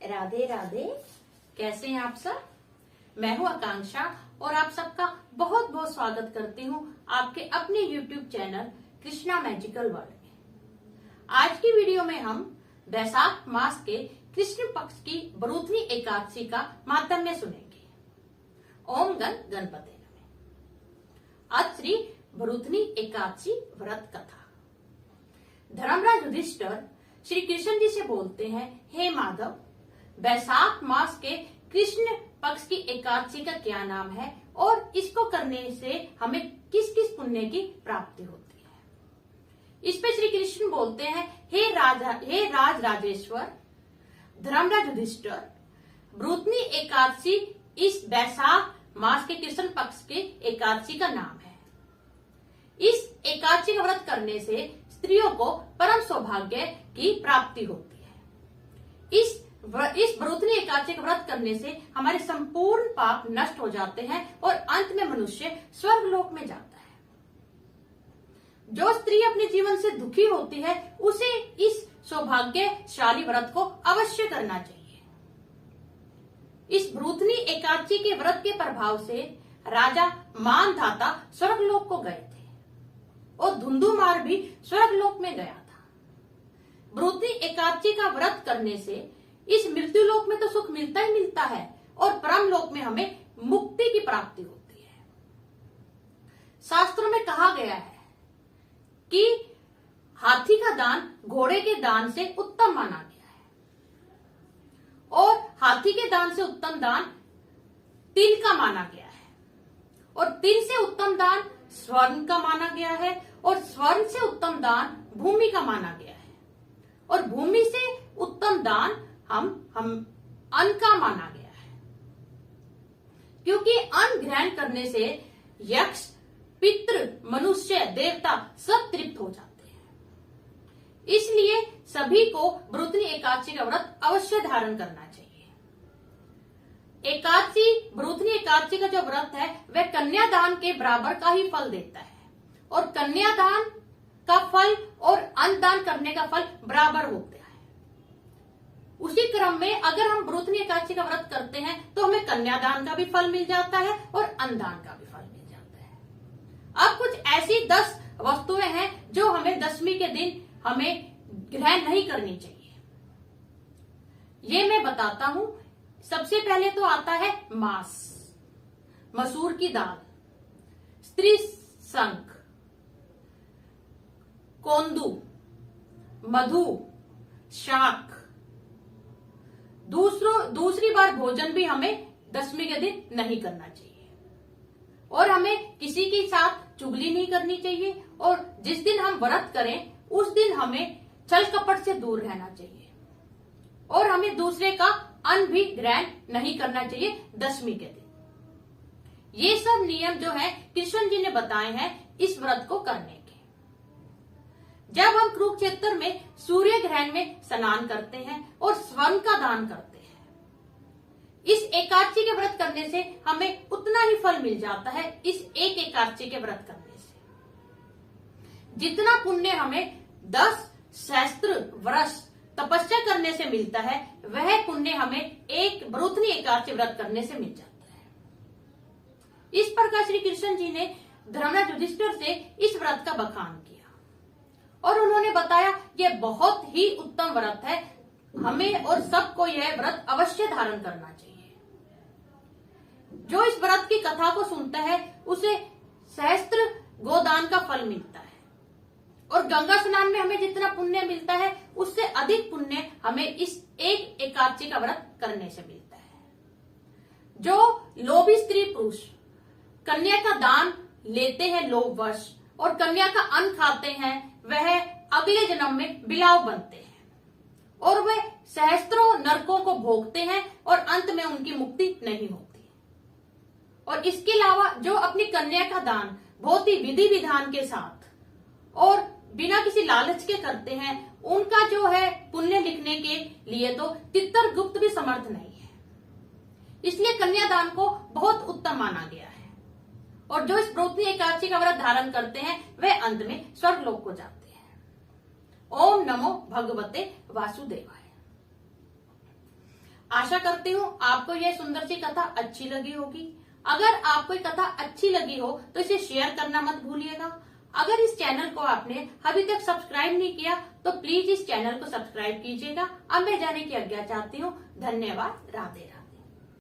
राधे राधे। कैसे हैं आप सब? मैं हूं आकांक्षा और आप सबका बहुत बहुत स्वागत करती हूं आपके अपने YouTube channel Krishna magical world में। आज की वीडियो में हम वैशाख मास के कृष्ण पक्ष की बरूथनी एकादशी का माहात्म्य सुनेंगे। ओम गण गणपते नमः। आज श्री बरूथनी एकादशी व्रत कथा। धर्मराज युधिष्ठिर श्री कृष्ण जी से बोलते हैं, हे माधव, वैशाख मास के कृष्ण पक्ष की एकादशी का क्या नाम है और इसको करने से हमें किस किस पुण्य की प्राप्ति होती है। इस पे श्री कृष्ण बोलते हैं, हे राजेश्वर धर्मराज युधिष्ठिर, बरूथनी एकादशी इस वैशाख मास के कृष्ण पक्ष के एकादशी का नाम है। इस एकादशी का व्रत करने से स्त्रियों को परम सौभाग्य की प्राप्ति होती है। इस बरूथनी एकादशी का व्रत करने से हमारे संपूर्ण पाप नष्ट हो जाते हैं और अंत में मनुष्य स्वर्ग लोक में जाता है। जो स्त्री अपने जीवन से दुखी होती है उसे इस सौभाग्यशाली व्रत को अवश्य करना चाहिए। इस बरूथनी एकादशी के व्रत के प्रभाव से राजा मानधाता स्वर्गलोक को गए थे और धुंधुमार भी स्वर्गलोक में गया था। बरूथनी एकादशी का व्रत करने से इस मृत्यु लोक में तो सुख मिलता ही मिलता है और परम लोक में हमें मुक्ति की प्राप्ति होती है। शास्त्रों में कहा गया है कि हाथी का दान घोड़े के दान से उत्तम माना गया है और हाथी के दान से उत्तम दान तिल का माना गया है और तिल से उत्तम दान स्वर्ण का माना गया है और स्वर्ण से उत्तम दान भूमि का माना गया है और भूमि से उत्तम दान हम अन्न का माना गया है, क्योंकि अन्न ग्रहण करने से यक्ष, पितृ, मनुष्य, देवता सब तृप्त हो जाते हैं। इसलिए सभी को बरूथनी एकादशी का व्रत अवश्य धारण करना चाहिए। बरूथनी एकादशी का जो व्रत है वह कन्यादान के बराबर का ही फल देता है और कन्यादान का फल और अन्नदान करने का फल बराबर होते हैं। उसी क्रम में अगर हम बरूथनी एकादशी का व्रत करते हैं तो हमें कन्यादान का भी फल मिल जाता है और अन्नदान का भी फल मिल जाता है। अब कुछ ऐसी 10 वस्तुएं हैं जो हमें दशमी के दिन हमें ग्रहण नहीं करनी चाहिए। ये मैं बताता हूं। सबसे पहले तो आता है मांस, मसूर की दाल, स्त्री शंख, कोंदू, मधु, शाक। दूसरी बार भोजन भी हमें दशमी के दिन नहीं करना चाहिए और हमें किसी के साथ चुगली नहीं करनी चाहिए और जिस दिन हम व्रत करें उस दिन हमें छल कपट से दूर रहना चाहिए और हमें दूसरे का अन्न भी ग्रहण नहीं करना चाहिए दशमी के दिन। ये सब नियम जो है कृष्ण जी ने बताए हैं इस व्रत को करने के। जब हम कुरुक्षेत्र में सूर्य ग्रहण में स्नान करते हैं और स्वर्ण का दान करते हैं, इस एकादशी के व्रत करने से हमें उतना ही फल मिल जाता है। इस एक एकादशी के व्रत करने से जितना पुण्य हमें 10 सहस्त्र वर्ष तपस्या करने से मिलता है वह पुण्य हमें एक बरूथनी एकादशी व्रत करने से मिल जाता है। इस प्रकार श्री कृष्ण जी ने धर्मराज युधिष्ठिर से इस व्रत का बखान किया और उन्होंने बताया यह बहुत ही उत्तम व्रत है, हमें और सबको यह व्रत अवश्य धारण करना चाहिए। जो इस व्रत की कथा को सुनता है उसे सहस्त्र गोदान का फल मिलता है और गंगा स्नान में हमें जितना पुण्य मिलता है उससे अधिक पुण्य हमें इस एक एकादशी का व्रत करने से मिलता है। जो लोभी स्त्री पुरुष कन्या का दान लेते हैं लोभवश और कन्या का अन्न खाते हैं वह अगले जन्म में बिलाव बनते हैं और वह सहस्त्रों नरकों को भोगते हैं और अंत में उनकी मुक्ति नहीं होती। और इसके अलावा जो अपनी कन्या का दान बहुत ही विधि विधान के साथ और बिना किसी लालच के करते हैं उनका जो है पुण्य लिखने के लिए तो चित्रगुप्त भी समर्थ नहीं है। इसलिए कन्यादान को बहुत उत्तम माना गया है और जो इस बरूथनी एकादशी का व्रत धारण करते हैं वह अंत में स्वर्गलोक को जाते हैं। ओम नमो भगवते वासुदेवाय। आशा करती हूँ आपको यह सुंदर सी कथा अच्छी लगी होगी। अगर आपको कथा अच्छी लगी हो तो इसे शेयर करना मत भूलिएगा। अगर इस चैनल को आपने अभी तक सब्सक्राइब नहीं किया तो प्लीज इस चैनल को सब्सक्राइब कीजिएगा। अब मैं जाने की आज्ञा चाहती हूँ। धन्यवाद। राधे राधे।